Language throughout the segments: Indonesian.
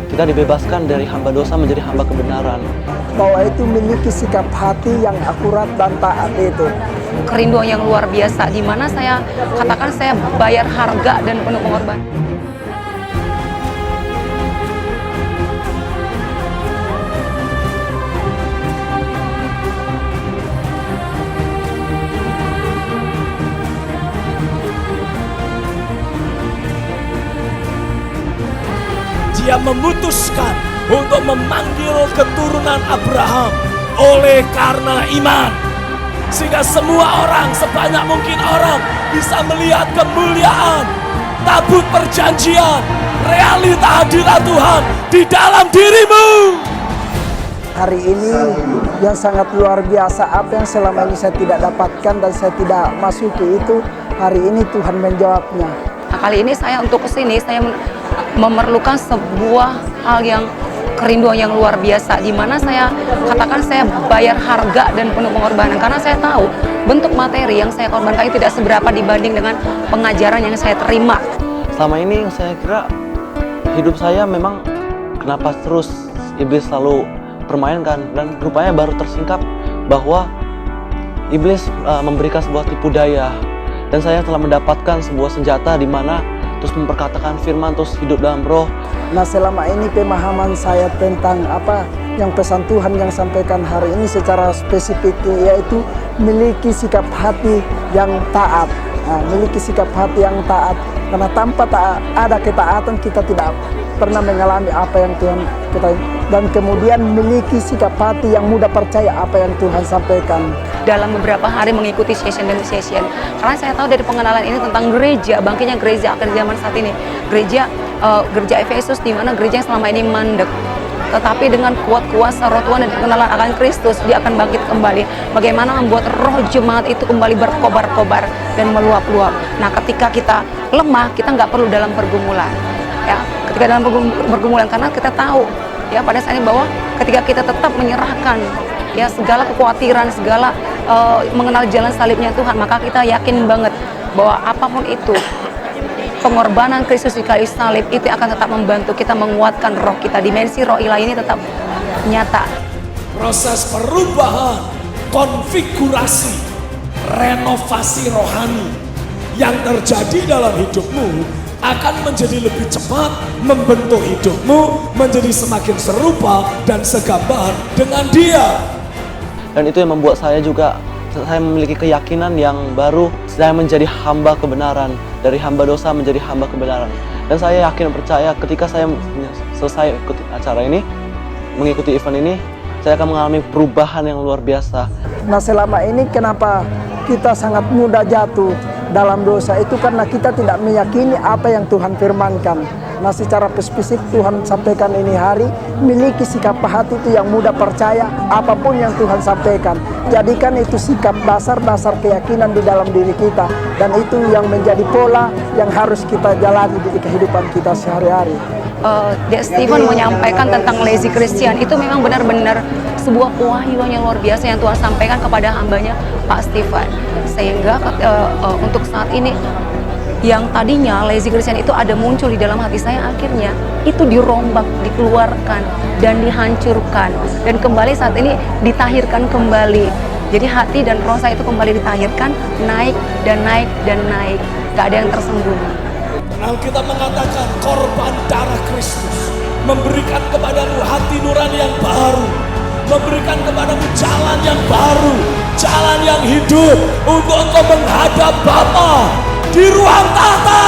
kita dibebaskan dari hamba dosa menjadi hamba kebenaran. Bahwa itu memiliki sikap hati yang akurat dan taat itu. Kerinduan yang luar biasa, di mana saya katakan saya bayar harga dan penuh pengorbanan. Dia memutuskan untuk memanggil keturunan Abraham oleh karena iman. Sehingga semua orang, sebanyak mungkin orang bisa melihat kemuliaan, tabut perjanjian, realita hadirat Tuhan di dalam dirimu. Hari ini yang sangat luar biasa, apa yang selama ini saya tidak dapatkan dan saya tidak masuki itu, hari ini Tuhan menjawabnya. Nah, kali ini saya untuk kesini, saya memerlukan sebuah hal yang kerinduan yang luar biasa, di mana saya katakan saya bayar harga dan penuh pengorbanan, karena saya tahu bentuk materi yang saya korbankan itu tidak seberapa dibanding dengan pengajaran yang saya terima. Selama ini saya kira hidup saya memang kenapa terus iblis selalu permainkan, dan rupanya baru tersingkap bahwa iblis memberikan sebuah tipu daya, dan saya telah mendapatkan sebuah senjata di mana terus memperkatakan firman, terus hidup dalam roh. Nah, selama ini pemahaman saya tentang apa yang pesan Tuhan yang sampaikan hari ini secara spesifik, yaitu miliki sikap hati yang taat. Nah, miliki sikap hati yang taat, karena tanpa ada ketaatan kita tidak pernah mengalami apa yang Tuhan kita, dan kemudian miliki sikap hati yang mudah percaya apa yang Tuhan sampaikan. Dalam beberapa hari mengikuti session demi session, karena saya tahu dari pengenalan ini tentang gereja, bangkitnya gereja akan zaman saat ini, gereja Efesus, di mana gereja yang selama ini mandek, tetapi dengan kuat kuasa roh Tuhan dan pengenalan akan Kristus, dia akan bangkit kembali. Bagaimana membuat roh jemaat itu kembali berkobar-kobar dan meluap-luap. Nah, ketika kita lemah, kita nggak perlu dalam pergumulan, ya. Ketika dalam pergumulan, karena kita tahu, ya, pada saat ini bahwa ketika kita tetap menyerahkan, ya, segala kekhawatiran, segala mengenal jalan salibnya Tuhan, maka kita yakin banget bahwa apapun itu, pengorbanan Kristus di kayu salib itu akan tetap membantu kita menguatkan roh kita. Dimensi roh ilahi ini tetap nyata. Proses perubahan, konfigurasi, renovasi rohani yang terjadi dalam hidupmu akan menjadi lebih cepat, membentuk hidupmu menjadi semakin serupa dan segambar dengan Dia. Dan itu yang membuat saya memiliki keyakinan yang baru. Saya menjadi hamba kebenaran, dari hamba dosa menjadi hamba kebenaran. Dan saya yakin dan percaya ketika saya selesai ikut acara ini, mengikuti event ini, saya akan mengalami perubahan yang luar biasa. Nah, selama ini kenapa kita sangat mudah jatuh dalam dosa itu, karena kita tidak meyakini apa yang Tuhan firmankan. Nah, secara spesifik Tuhan sampaikan ini hari, miliki sikap hati itu yang mudah percaya apapun yang Tuhan sampaikan. Jadikan itu sikap dasar keyakinan di dalam diri kita, dan itu yang menjadi pola yang harus kita jalani di kehidupan kita sehari-hari. Stephen menyampaikan tentang lazy Christian, itu memang benar-benar sebuah pewahyuan yang luar biasa yang Tuhan sampaikan kepada hambanya Pak Stephen, sehingga untuk saat ini yang tadinya lazy Christian itu ada muncul di dalam hati saya, akhirnya itu dirombak, dikeluarkan dan dihancurkan, dan kembali saat ini ditahirkan kembali. Jadi hati dan roh saya itu kembali ditahirkan, naik dan naik dan naik, gak ada yang tersembunyi. Alkitab mengatakan korban darah Kristus memberikan kepadamu hati nurani yang baru, memberikan kepadamu jalan yang baru, jalan yang hidup untuk engkau menghadap Bapa di ruang tahta.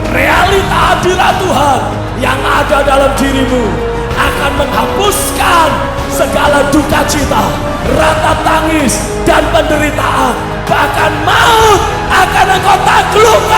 Realita hadirat Tuhan yang ada dalam dirimu akan menghapuskan segala duka cita, ratap tangis, dan penderitaan. Bahkan maut akan engkau taklukkan.